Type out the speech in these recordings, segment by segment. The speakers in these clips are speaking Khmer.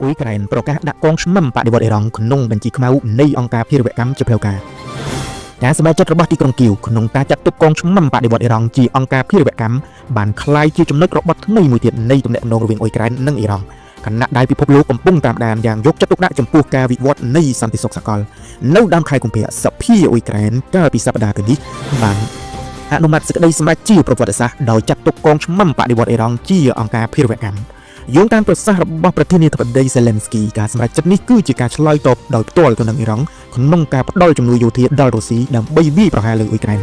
អ៊ុយក្រែនប្រកាសដាក់កងឆ្មាំបដិវត្តអ៊ីរ៉ង់ក្នុងបញ្ជីខ្មៅនៃអង្គការភារវកម្មជាផ្លូវការការសម្រេចចិត្តរបស់ទីក្រុងគៀវក្នុងការចាត់ទុកកងឆ្មាំបដិវត្តអ៊ីរ៉ង់ជាអង្គការភារវកម្មបានក្លាយជាចំណុចរបត់ថ្មីមួយទៀតនៃទំនាក់ទំនងរវាងអ៊ុយក្រែននិងអ៊ីរ៉ង់ខណៈដែលពិភពលោកកំពុងតាមដានយ៉ាងយកចិត្តទុកដាក់ចំពោះការវិវត្តនៃសន្តិសុខសកលនៅដើមខែកុម្ភៈសភាអ៊ុយក្រែនកាលពីសប្តាហ៍នេះបានអនុម័តសេចក្តីសម្រេចជាប្រវត្តិសាស្ត្រដោយចាត់ទុកកងឆ្មាំបដិវត្តអ៊ីរ៉ង់ជាអង្គការភារវកម្មយោងតាមប្រសាសន៍របស់ប្រធានាធិបតីសេឡិនស្គីការសម្រេចចិត្តនេះគឺជាការឆ្លើយតបដោយផ្ទាល់ទៅនឹងអ៊ីរ៉ង់ក្នុងការផ្ដល់ជំនួយយោធាដល់រុស្ស៊ីដើម្បីវាយប្រហារលើអ៊ុយក្រែន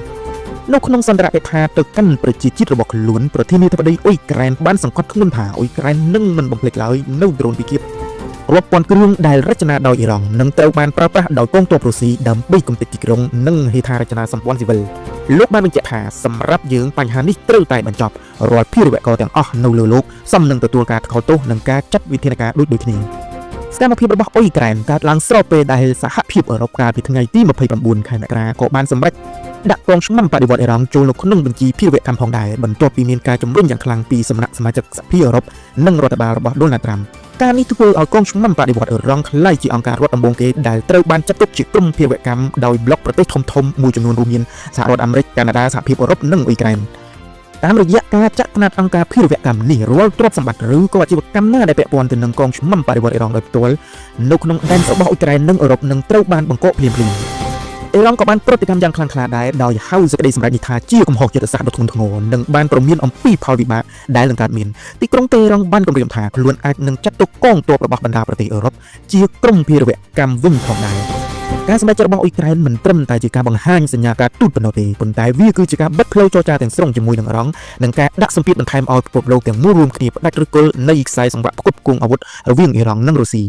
នៅក្នុងសន្ទរកថាទៅកាន់ប្រជាជាតិរបស់ខ្លួនប្រធានាធិបតីអ៊ុយក្រែនបានសង្កត់ធ្ងន់ថាអ៊ុយក្រែននឹងមិនបំភ្លេចឡើយនៅដ្រូនពិឃាតរាប់ពាន់គ្រឿងដែលរចនាដោយអ៊ីរ៉ង់នឹងត្រូវបានប្រើប្រាស់ដោយកងទ័ពរុស្ស៊ីដើម្បីគំទេចទីក្រុងនិងហេដ្ឋារចនាសម្ព័ន្ធស៊ីវិលលោកបានបញ្ជាក់ថាសម្រាប់យើងបញ្ហានេះត្រូវតែបញ្ចប់រាល់ភារវករទាំងអស់នៅលើលោកសមនឹងទទួលការថ្កោលទោសនិងការចាត់វិធានការដូចគ្នាសកម្មភាពរបស់អ៊ុយក្រែនកើតឡើងស្របពេលដែលសហភាពអឺរ៉ុបកាលពីថ្ងៃទី29ខែមករាក៏បានសម្រេចដាក់កងឆ្មាំបដិវត្តអ៊ីរ៉ង់ចូលនៅក្នុងបញ្ជីភារវកម្មផងដែរបន្ទាប់ពីមានការជំរុញយ៉ាងខ្លាំងពីសំណាក់សមាជិកសហភាពអឺរ៉ុបនិងរដ្ឋបាលរបស់ដូណាល់ត្រាំការនេះធ្វើឲ្យកងឆ្មាំបដិវត្តអ៊ីរ៉ង់ក្លាយជាអង្គការរដ្ឋដំបូងគេដែលត្រូវបានចាត់ទុកជាក្រុមភារវកម្មដោយប្លុកប្រទេសធំៗមួយចំនួនរួមមានសហរដ្ឋអាមេរិកកាណាដាសហភាពអឺរ៉ុបនិងអ៊ុយក្រែនតាមរយៈការចាត់ផ្នែកអង្គការភារវកម្មនេះរាល់ទ្រព្យសម្បត្តិឬក៏អាជីវកម្មណាដែលពាក់ព័ន្ធទៅនឹងកងឆ្មាំបដិវត្តអ៊ីរ៉ង់ដោយផ្ទាល់នៅក្នុងដែនរបស់អ៊ុយក្រែននិងអឺរ៉ុបនឹងត្រូវបានបង្កកភ្លាមៗអ៊ីរ៉ង់ក៏បានប្រតិកម្មយ៉ាងខ្លាំងក្លាដែរដោយហៅសេចក្តីសម្រេចនេះថាជាកំហុសយុទ្ធសាស្ត្រដ៏ធ្ងន់ធ្ងរនិងបានប្រមានអំពីផលវិបាកដែលនឹងកើតមានទីក្រុងតេហឺរ៉ង់បានគម្រាមថាខ្លួនអាចនឹងចាត់ទុកកងទ័ពរបស់បណ្ដាប្រទេសអឺរ៉ុបជាក្រុមភារវកម្មវិញផងដែរការសម្រេចចិត្តរបស់អ៊ុយក្រែនមិនត្រឹមតែជាការបង្ហាញសញ្ញាការទូតប៉ុណ្ណោះទេប៉ុន្តែវាគឺជាការបិទផ្លូវចរចាទាំងស្រុងជាមួយនឹងអ៊ីរ៉ង់និងការដាក់សម្ពាធបន្ថែមឲ្យពិភពលោកទាំងមូលរួមគ្នាផ្ដាច់ឫសគល់នៃខ្សែសង្វាក់ផ្គត់ផ្គង់អាវុធរវាងអ៊ីរ៉ង់និងរុស្ស៊ី